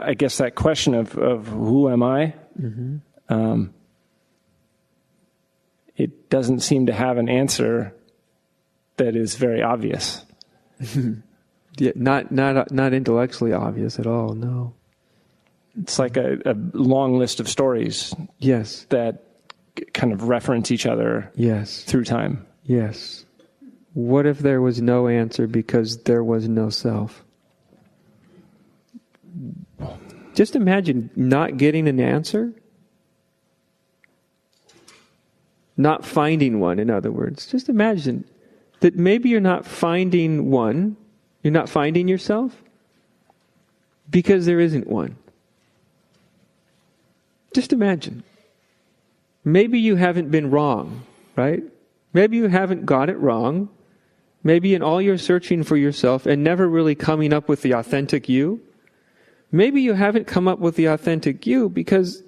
I guess that question of who am I? Mm-hmm. It doesn't seem to have an answer that is very obvious. Yeah, not intellectually obvious at all. No. It's like a long list of stories. Yes. That kind of reference each other. Yes. Through time. Yes. What if there was no answer because there was no self? Just imagine not getting an answer. Not finding one, in other words. Just imagine that maybe you're not finding one. You're not finding yourself because there isn't one. Just imagine. Maybe you haven't been wrong, right? Maybe you haven't got it wrong. Maybe in all your searching for yourself and never really coming up with the authentic you, maybe you haven't come up with the authentic you because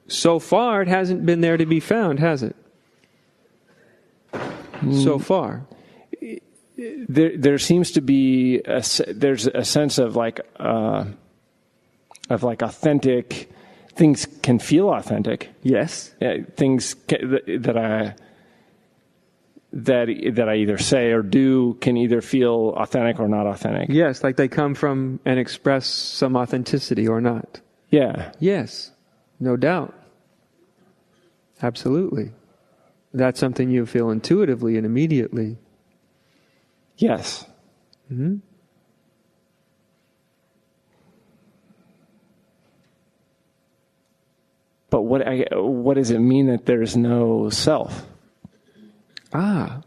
so far it hasn't been there to be found, has it? So far. There seems to be there's a sense of like authentic. Things can feel authentic. Yes. Things that I either say or do can either feel authentic or not authentic. Yes, like they come from and express some authenticity or not. Yeah. Yes, no doubt. Absolutely. That's something you feel intuitively and immediately. Yes. Mm-hmm. But what does it mean that there's no self? Well,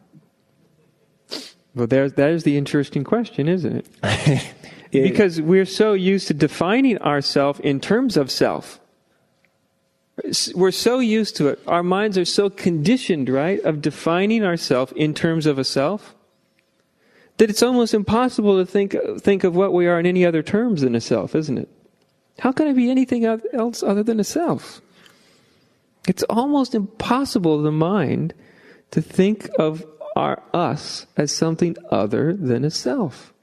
there's the interesting question, isn't it? Because we're so used to defining ourself in terms of self. We're so used to it. Our minds are so conditioned, right, of defining ourself in terms of a self, that it's almost impossible to think of what we are in any other terms than a self, isn't it? How can it be anything else other than a self? It's almost impossible to the mind to think of our us as something other than a self.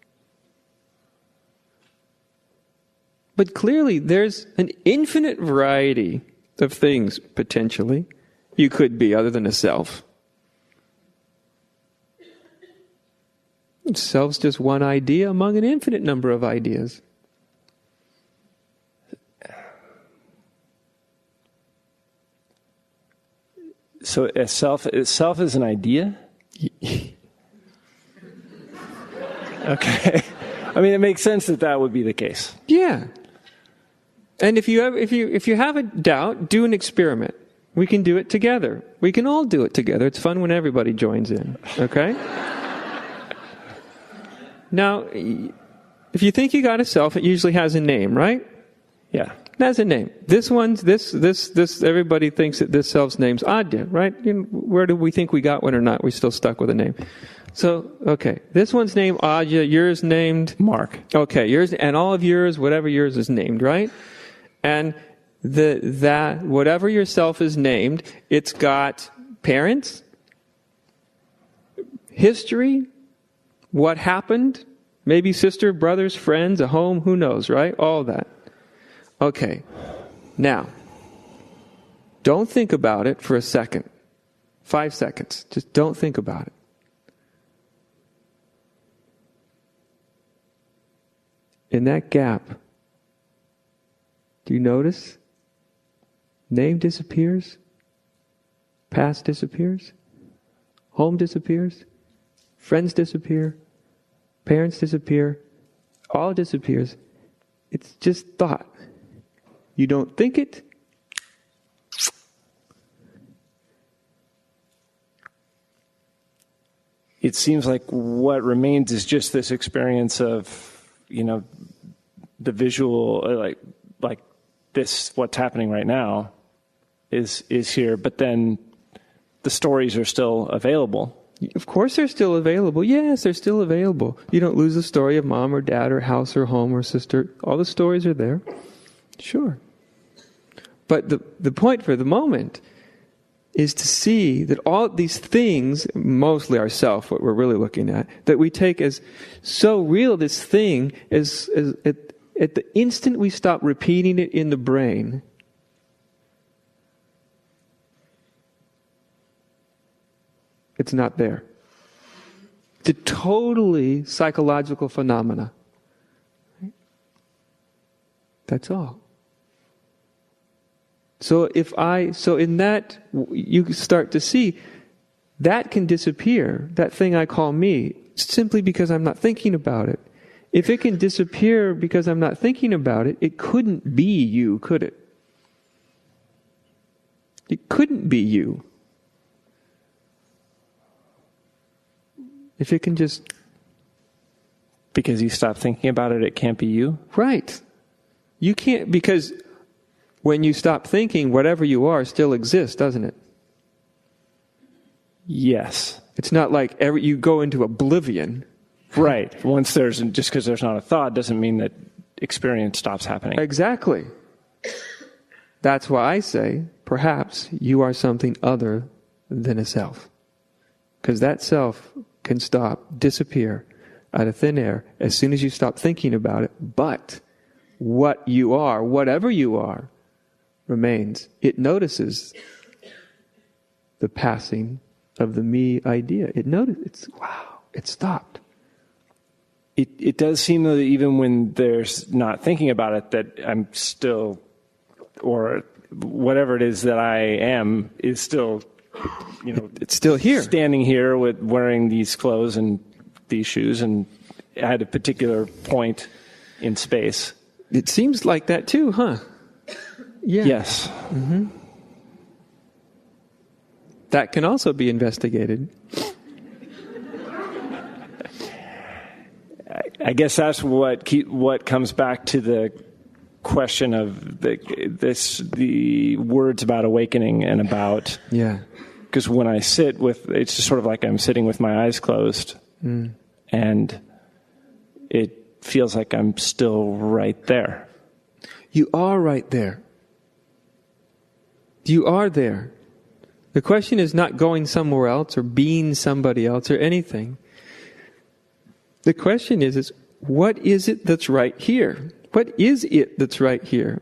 But clearly there's an infinite variety of things, potentially, you could be other than a self. Self's just one idea among an infinite number of ideas. So self is an idea? Okay. I mean, it makes sense that would be the case. Yeah. And if you have a doubt, do an experiment. We can do it together. We can all do it together. It's fun when everybody joins in. Okay? Now, if you think you got a self, it usually has a name, right? Yeah. It has a name. This everybody thinks that this self's name's Adya, right? Where do we think we got one or not? We're still stuck with a name. So, okay. This one's named Adya, yours named? Mark. Okay, yours, and all of yours, whatever yours is named, right? And that whatever your self is named, it's got parents, history, what happened, maybe sister, brothers, friends, a home, who knows, right? All that. Okay. Now, don't think about it for a second. 5 seconds. Just don't think about it. In that gap, do you notice? Name disappears. Past disappears. Home disappears. Friends disappear. Parents disappear. All disappears. It's just thought. You don't think it. It seems like what remains is just this experience of, the visual, like this, what's happening right now is here, but then the stories are still available. Of course they're still available. Yes, they're still available. You don't lose the story of mom or dad or house or home or sister. All the stories are there. Sure. But the point for the moment is to see that all these things, mostly ourself, what we're really looking at, that we take as so real, this thing, at the instant we stop repeating it in the brain, it's not there. It's a totally psychological phenomena. That's all. So in that, you start to see that can disappear, that thing I call me, simply because I'm not thinking about it. If it can disappear because I'm not thinking about it, it couldn't be you, could it? It couldn't be you. If it can just... Because you stop thinking about it, it can't be you? Right. You can't, because when you stop thinking, whatever you are still exists, doesn't it? Yes. It's not like you go into oblivion. Right. Just because there's not a thought doesn't mean that experience stops happening. Exactly. That's why I say, perhaps you are something other than a self. Because that self can disappear out of thin air as soon as you stop thinking about it. But what you are, whatever you are, remains. It notices the passing of the me idea. It notices, it stopped. It does seem that even when there's not thinking about it, that I'm still, or whatever it is that I am, is still, it's still here. Standing here with wearing these clothes and these shoes and at a particular point in space. It seems like that too, huh? Yeah. Yes. Mm-hmm. That can also be investigated. I guess that's what comes back to the question of the words about awakening and about... Yeah. Because when I sit it's just sort of like I'm sitting with my eyes closed, and it feels like I'm still right there. You are right there. You are there. The question is not going somewhere else or being somebody else or anything. The question is what is it that's right here? What is it that's right here?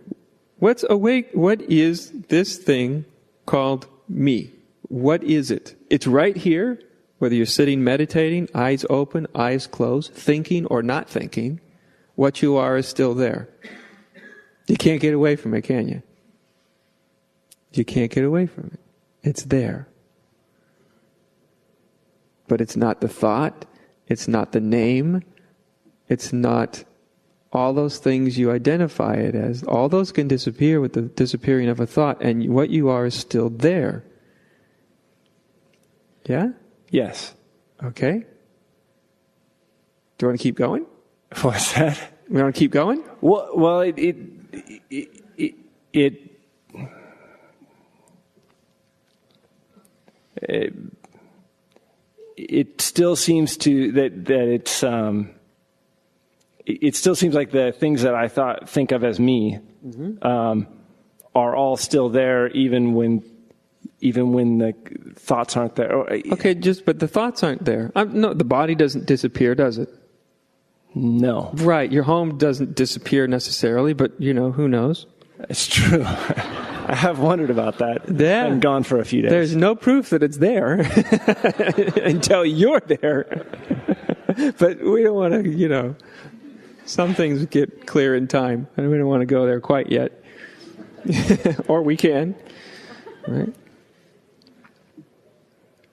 What's awake? What is this thing called me? What is it? It's right here, whether you're sitting meditating, eyes open, eyes closed, thinking or not thinking. What you are is still there. You can't get away from it, can you? You can't get away from it. It's there. But it's not the thought. It's not the name. It's not all those things you identify it as. All those can disappear with the disappearing of a thought, and what you are is still there. Yeah? Yes. Okay. Do you want to keep going? What's that? We want to keep going? Well, it still seems to that it's it still seems like the things that I think of as me are all still there, even when the thoughts aren't there. Okay, but the thoughts aren't there. No, the body doesn't disappear, does it? No. Right, your home doesn't disappear necessarily, but who knows? It's true. I have wondered about that. Yeah. I'm gone for a few days. There's no proof that it's there until you're there. But we don't want to, some things get clear in time, and we don't want to go there quite yet. Or we can. Right?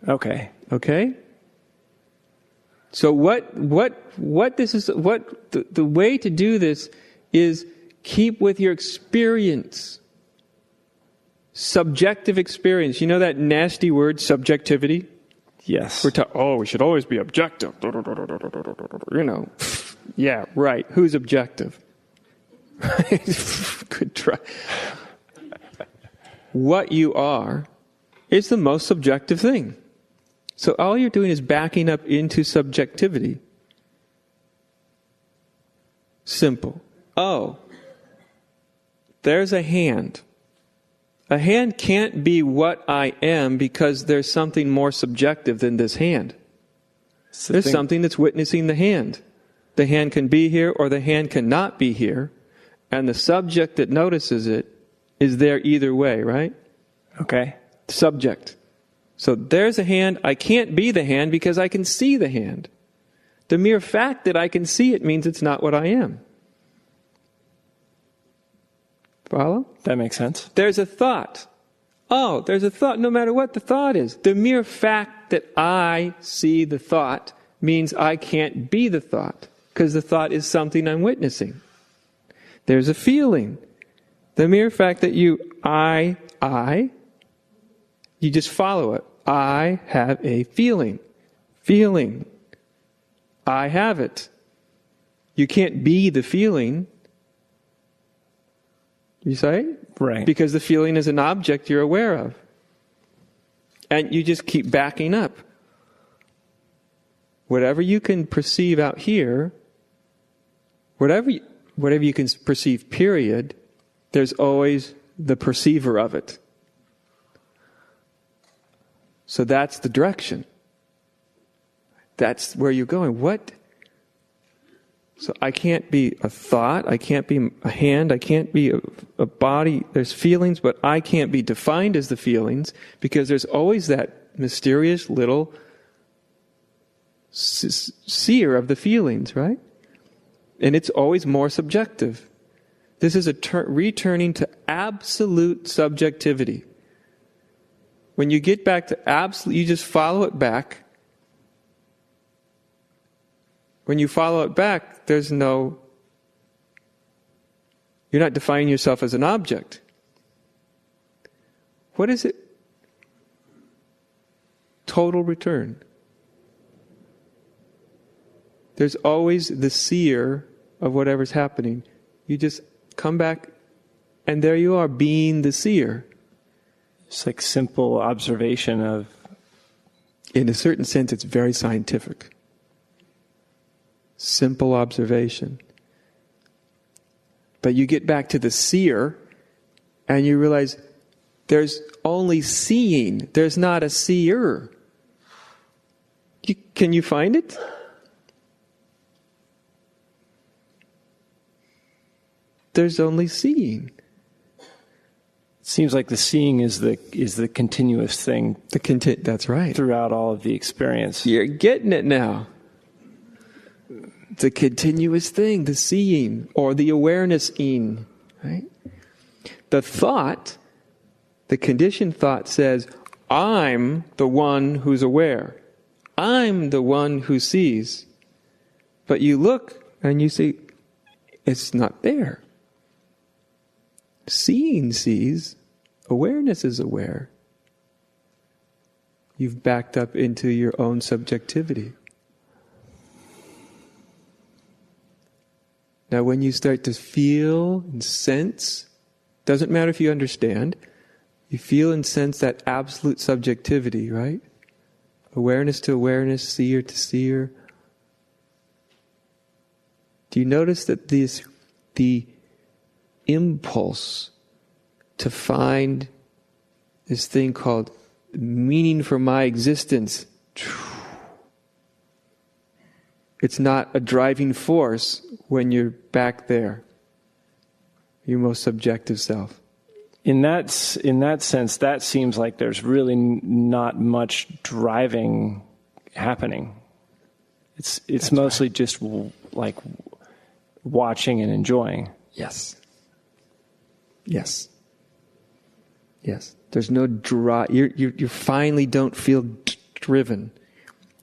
Okay. Okay? So the way to do this is keep with your experience. Subjective experience. You know that nasty word, subjectivity? Yes. We should always be objective. Yeah, right. Who's objective? Good try. What you are is the most subjective thing. So all you're doing is backing up into subjectivity. Simple. Oh, there's a hand. A hand can't be what I am because there's something more subjective than this hand. There's something that's witnessing the hand. the hand can be here or the hand cannot be here, and the subject that notices it is there either way, right? Okay. Subject. So there's a hand, I can't be the hand because I can see the hand. The mere fact that I can see it means it's not what I am. Follow? That makes sense. There's a thought. Oh, there's a thought no matter what the thought is. The mere fact that I see the thought means I can't be the thought, because the thought is something I'm witnessing. There's a feeling. The mere fact that you just follow it. I have a feeling. Feeling. I have it. You can't be the feeling. You say? Right. Because the feeling is an object you're aware of. And you just keep backing up. Whatever you can perceive out here, whatever you can perceive, period, there's always the perceiver of it. So that's the direction. That's where you're going. What? So I can't be a thought, I can't be a hand, I can't be a body. There's feelings, but I can't be defined as the feelings, because there's always that mysterious little seer of the feelings, right? And it's always more subjective. This is returning to absolute subjectivity. When you get back to absolute, you just follow it back. When you follow it back, you're not defining yourself as an object. What is it? Total return. There's always the seer of whatever's happening. You just come back, and there you are, being the seer. It's like simple observation of... In a certain sense, it's very scientific. Simple observation. But you get back to the seer, and you realize there's only seeing. There's not a seer. Can you find it? There's only seeing. Seems like the seeing is the continuous thing. That's right. Throughout all of the experience. You're getting it now. It's a continuous thing, the seeing or the awareness-ing, right? The thought, the conditioned thought says, I'm the one who's aware. I'm the one who sees. But you look and you see, it's not there. Seeing sees, awareness is aware. You've backed up into your own subjectivity. Now when you start to feel and sense, doesn't matter if you understand, you feel and sense that absolute subjectivity, right? Awareness to awareness, seer to seer. Do you notice that the impulse to find this thing called meaning for my existence, it's not a driving force when you're back there, your most subjective self. In that sense, that seems like there's really not much driving happening. It's mostly right. Just like watching and enjoying. Yes. Yes. Yes. There's no drive. You finally don't feel driven.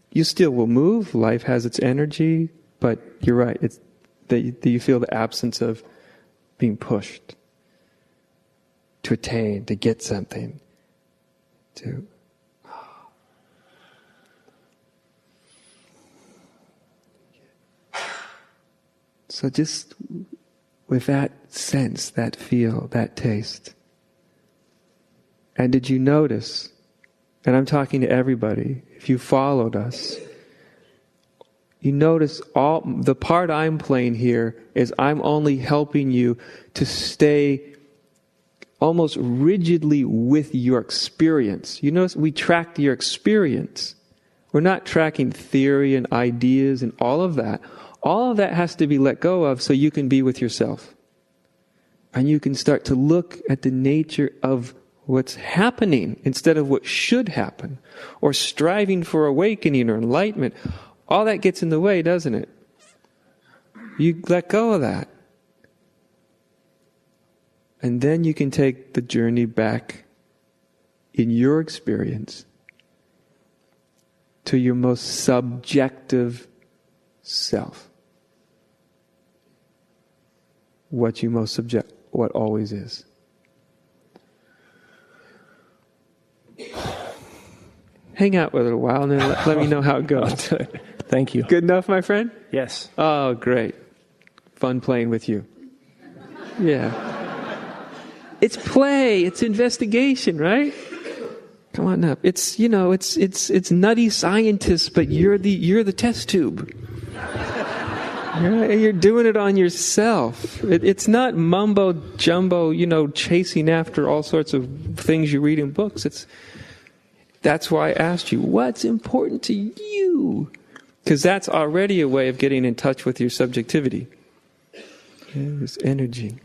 You still will move. Life has its energy, but you're right. It's that you feel the absence of being pushed to attain, to get something, to. So just with that sense, that feel, that taste. And did you notice, and I'm talking to everybody, if you followed us, you notice all the part I'm playing here is I'm only helping you to stay almost rigidly with your experience. You notice we track your experience. We're not tracking theory and ideas and all of that. All of that has to be let go of so you can be with yourself. And you can start to look at the nature of what's happening instead of what should happen, or striving for awakening or enlightenment. All that gets in the way, doesn't it? You let go of that. And then you can take the journey back in your experience to your most subjective self. What always is. Hang out with it a while and then let me know how it goes. Thank you. Good enough, my friend? Yes. Oh, great. Fun playing with you. Yeah. It's play, it's investigation, right? Come on up. It's nutty scientists, but you're the test tube. You're doing it on yourself. It's not mumbo jumbo, chasing after all sorts of things you read in books. That's why I asked you, what's important to you? Because that's already a way of getting in touch with your subjectivity. This energy.